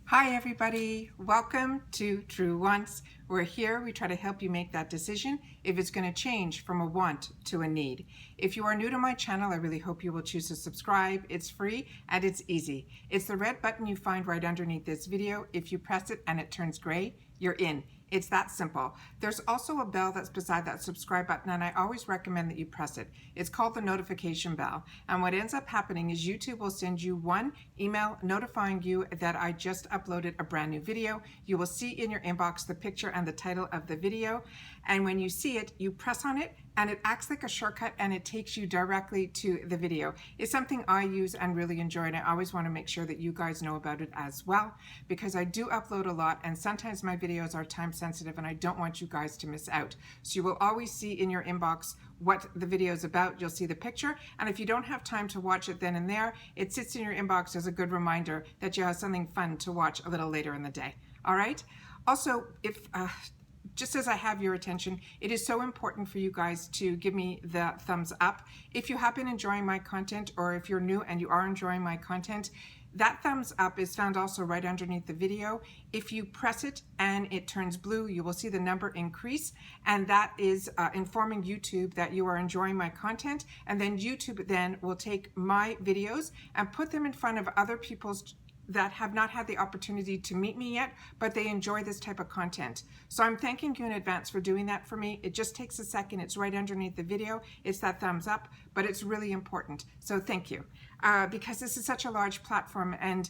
Hi everybody, welcome to True Wants. We're here, we try to help you make that decision if it's going to change from a want to a need. If you are new to my channel, I really hope you will choose to subscribe. It's free and it's easy. It's the red button you find right underneath this video. If you press it and it turns gray, you're in. It's that simple. There's also a bell that's beside that subscribe button, and I always recommend that you press it. It's called the notification bell. And what ends up happening is YouTube will send you one email notifying you that I just uploaded a brand new video. You will see in your inbox the picture and the title of the video. And when you see it, you press on it and it acts like a shortcut and it takes you directly to the video. It's something I use and really enjoy, and I always want to make sure that you guys know about it as well, because I do upload a lot and sometimes my videos are time sensitive and I don't want you guys to miss out. So you will always see in your inbox what the video is about. You'll see the picture, and if you don't have time to watch it then and there, it sits in your inbox as a good reminder that you have something fun to watch a little later in the day. All right? Also, if just as I have your attention, it is so important for you guys to give me the thumbs up. If you have been enjoying my content, or if you're new and you are enjoying my content, that thumbs up is found also right underneath the video. If you press it and it turns blue, you will see the number increase, and that is informing YouTube that you are enjoying my content, and then YouTube then will take my videos and put them in front of other people's that have not had the opportunity to meet me yet, but they enjoy this type of content. So I'm thanking you in advance for doing that for me. It just takes a second. It's right underneath the video. It's that thumbs up, but it's really important. So thank you, because this is such a large platform and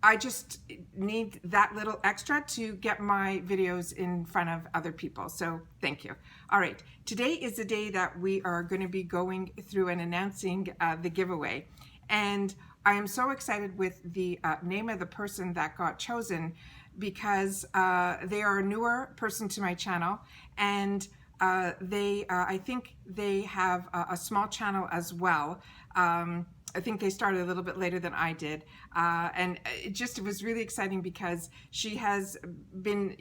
I just need that little extra to get my videos in front of other people. So thank you. All right, today is the day that we are going to be going through and announcing the giveaway. And I am so excited with the name of the person that got chosen, because they are a newer person to my channel, and I think they have a small channel as well. I think they started a little bit later than I did, and it was really exciting because she has been,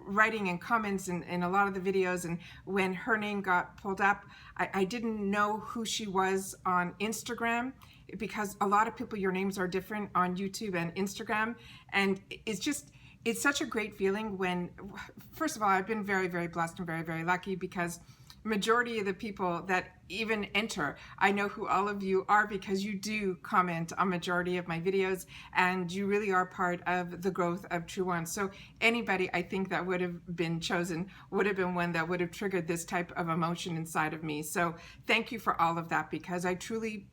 writing in comments in a lot of the videos, and when her name got pulled up, I didn't know who she was on Instagram, because a lot of people, your names are different on YouTube and Instagram, and it's such a great feeling when, first of all, I've been very, very blessed and very, very lucky, because majority of the people that even enter, I know who all of you are, because you do comment on majority of my videos and you really are part of the growth of True Wants. So anybody I think that would have been chosen would have been one that would have triggered this type of emotion inside of me. So thank you for all of that, because I truly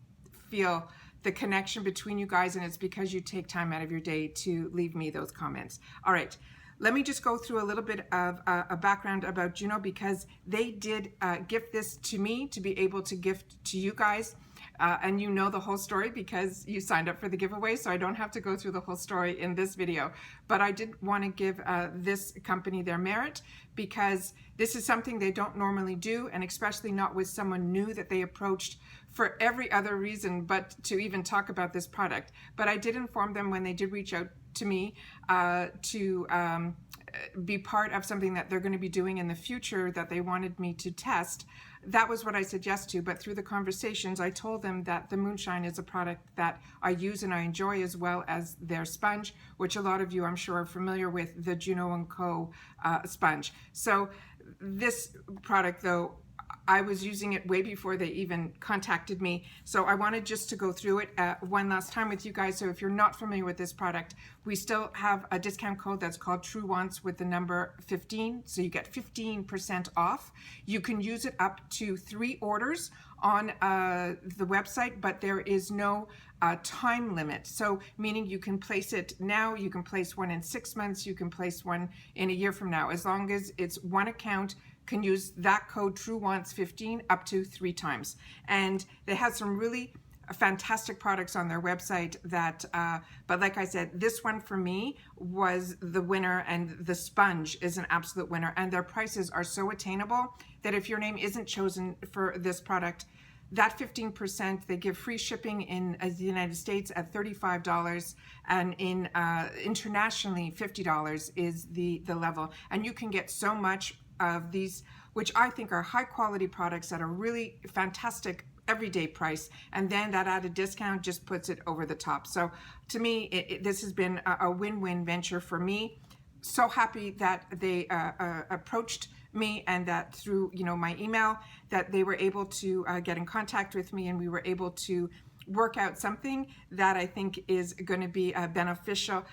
feel the connection between you guys, and it's because you take time out of your day to leave me those comments. All right, let me just go through a little bit of a background about Juno, because they did gift this to me to be able to gift to you guys. And you know the whole story because you signed up for the giveaway, so I don't have to go through the whole story in this video. But I did want to give this company their merit, because this is something they don't normally do, and especially not with someone new that they approached for every other reason but to even talk about this product. But I did inform them when they did reach out to me to be part of something that they're going to be doing in the future that they wanted me to test. That was what I said yes to, but through the conversations I told them that the Moonshine is a product that I use and I enjoy, as well as their sponge, which a lot of you I'm sure are familiar with, the Juno & Co. Sponge. So this product, though, I was using it way before they even contacted me. So I wanted just to go through it one last time with you guys. So if you're not familiar with this product, we still have a discount code that's called True Wants with the number 15. So you get 15% off. You can use it up to 3 orders on the website, but there is no time limit. So meaning you can place it now, you can place one in 6 months, you can place one in a year from now, as long as it's one account can use that code True Wants 15 up to 3 times. And they had some really fantastic products on their website that, but like I said, this one for me was the winner, and the sponge is an absolute winner, and their prices are so attainable that if your name isn't chosen for this product, that 15%, they give free shipping in the United States at $35, and in internationally $50 is the level. And you can get so much of these, which I think are high quality products that are really fantastic everyday price, and then that added discount just puts it over the top. So to me, this has been a win-win venture for me. So happy that they approached me, and that through my email that they were able to get in contact with me, and we were able to work out something that I think is going to be beneficial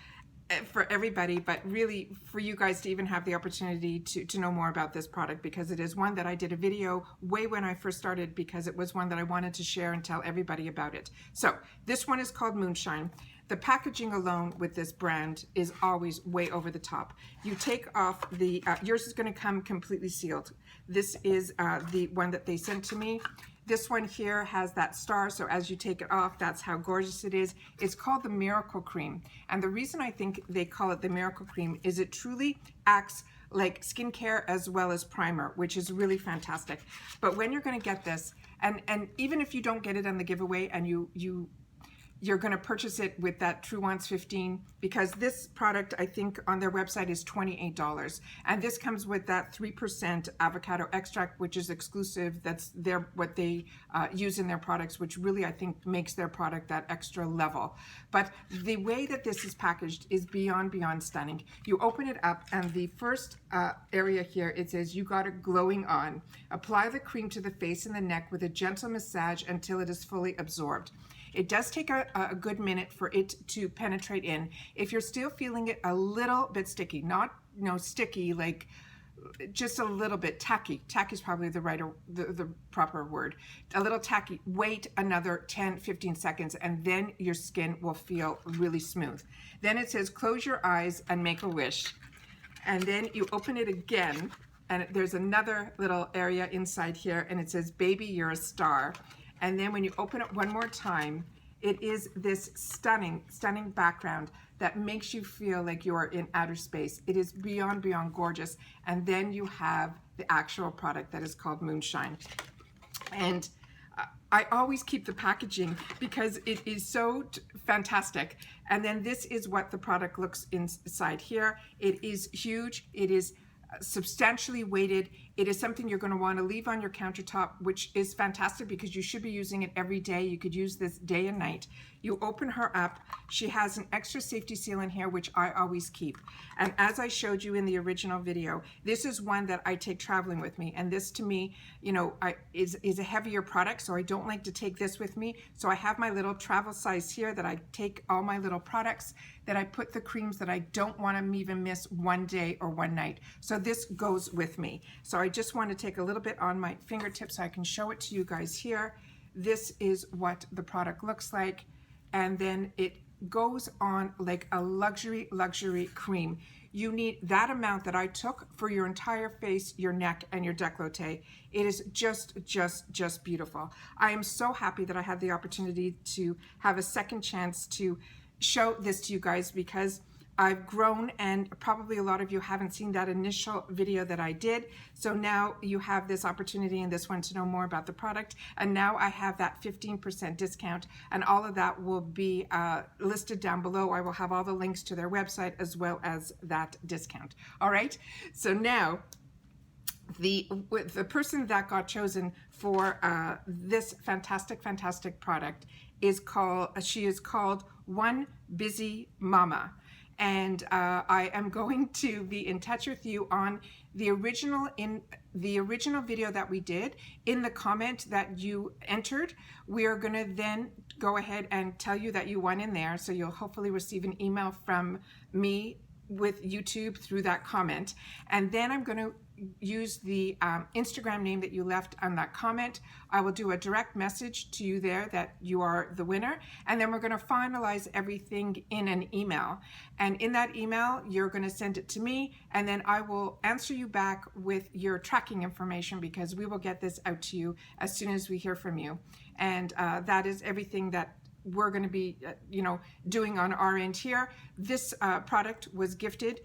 for everybody, but really for you guys to even have the opportunity to know more about this product, because it is one that I did a video way when I first started, because it was one that I wanted to share and tell everybody about it. So this one is called Moonshine. The packaging alone with this brand is always way over the top. You take off the, yours is going to come completely sealed. This is the one that they sent to me. This one here has that star, so as you take it off, that's how gorgeous it is. It's called the Miracle Cream. And the reason I think they call it the Miracle Cream is it truly acts like skincare as well as primer, which is really fantastic. But when you're going to get this, and even if you don't get it on the giveaway, and you're going to purchase it with that True Wants 15, because this product I think on their website is $28, and this comes with that 3% avocado extract, which is exclusive. That's what they use in their products, which really I think makes their product that extra level. But the way that this is packaged is beyond stunning. You open it up, and the first area here, it says you got it glowing on. Apply the cream to the face and the neck with a gentle massage until it is fully absorbed. It does take a good minute for it to penetrate in. If you're still feeling it a little bit sticky, not sticky, like just a little bit tacky. Tacky is probably the proper word. A little tacky. Wait another 10-15 seconds, and then your skin will feel really smooth. Then it says close your eyes and make a wish. And then you open it again, and there's another little area inside here, and it says baby, you're a star. And then when you open it one more time, it is this stunning background that makes you feel like you are in outer space. It is beyond gorgeous. And then you have the actual product that is called Moonshine. And I always keep the packaging because it is so fantastic. And then this is what the product looks inside here. It is huge. It is substantially weighted. It is something you're going to want to leave on your countertop, which is fantastic because you should be using it every day. You could use this day and night. You open her up. She has an extra safety seal in here, which I always keep. And as I showed you in the original video, this is one that I take traveling with me. And this to me, is a heavier product, so I don't like to take this with me. So I have my little travel size here that I take all my little products, that I put the creams that I don't want to even miss one day or one night. So this goes with me. So I just want to take a little bit on my fingertips so I can show it to you guys here. This is what the product looks like. And then it goes on like a luxury cream. You need that amount that I took for your entire face, your neck, and your décolleté. It is just beautiful. I am so happy that I had the opportunity to have a second chance to show this to you guys, because I've grown, and probably a lot of you haven't seen that initial video that I did. So now you have this opportunity in this one to know more about the product. And now I have that 15% discount, and all of that will be listed down below. I will have all the links to their website as well as that discount. All right. So now the person that got chosen for this fantastic product is called One Busy Mama. And I am going to be in touch with you on the original video that we did. In the comment that you entered, we are going to then go ahead and tell you that you won in there. So you'll hopefully receive an email from me with YouTube through that comment. And then I'm going to use the Instagram name that you left on that comment. I will do a direct message to you there that you are the winner, and then we're going to finalize everything in an email. And in that email, you're going to send it to me, and then I will answer you back with your tracking information, because we will get this out to you as soon as we hear from you. And that is everything that we're going to be doing on our end here. This product was gifted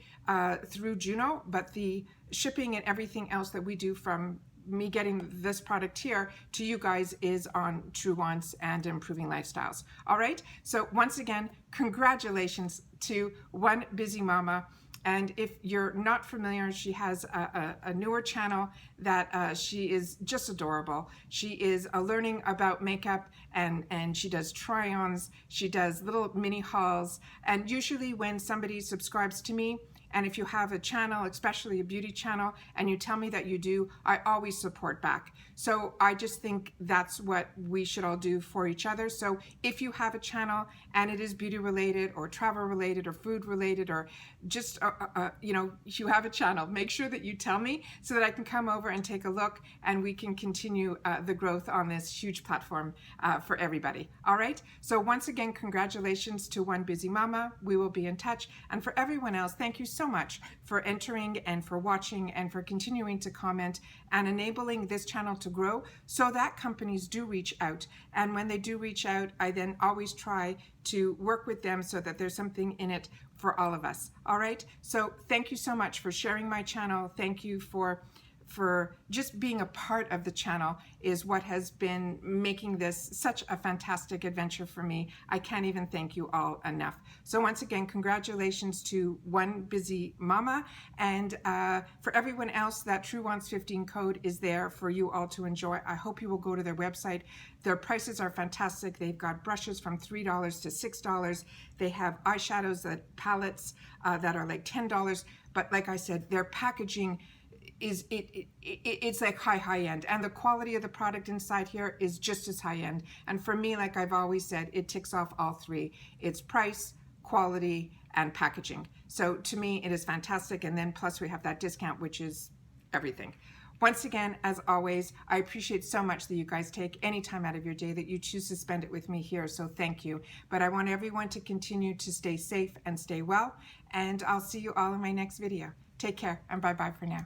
through Juno, but the shipping and everything else that we do from me getting this product here to you guys is on True Wants and Improving Lifestyles. All right. So once again, congratulations to One Busy Mama. And if you're not familiar, she has a newer channel that she is just adorable. She is learning about makeup, and she does try-ons. She does little mini hauls. And usually when somebody subscribes to me, and if you have a channel, especially a beauty channel, and you tell me that you do, I always support back. So I just think that's what we should all do for each other. So if you have a channel and it is beauty related or travel related or food related, or just, you know, if you have a channel, make sure that you tell me so that I can come over and take a look, and we can continue the growth on this huge platform for everybody. All right. So once again, congratulations to One Busy Mama. We will be in touch. And for everyone else, thank you so much for entering and for watching and for continuing to comment and enabling this channel to grow so that companies do reach out. And when they do reach out, I then always try to work with them so that there's something in it for all of us. All right. So thank you so much for sharing my channel. Thank you for just being a part of the channel is what has been making this such a fantastic adventure for me. I can't even thank you all enough. So once again, congratulations to One Busy Mama. And for everyone else, that True Wants 15 code is there for you all to enjoy. I hope you will go to their website. Their prices are fantastic. They've got brushes from $3 to $6. They have eyeshadows, palettes that are like $10. But like I said, their packaging is it's like high end, and the quality of the product inside here is just as high end. And for me, like I've always said, it ticks off all three. It's price, quality, and packaging. So to me, it is fantastic. And then plus we have that discount, which is everything. Once again, as always, I appreciate so much that you guys take any time out of your day, that you choose to spend it with me here. So thank you. But I want everyone to continue to stay safe and stay well. And I'll see you all in my next video. Take care, and bye-bye for now.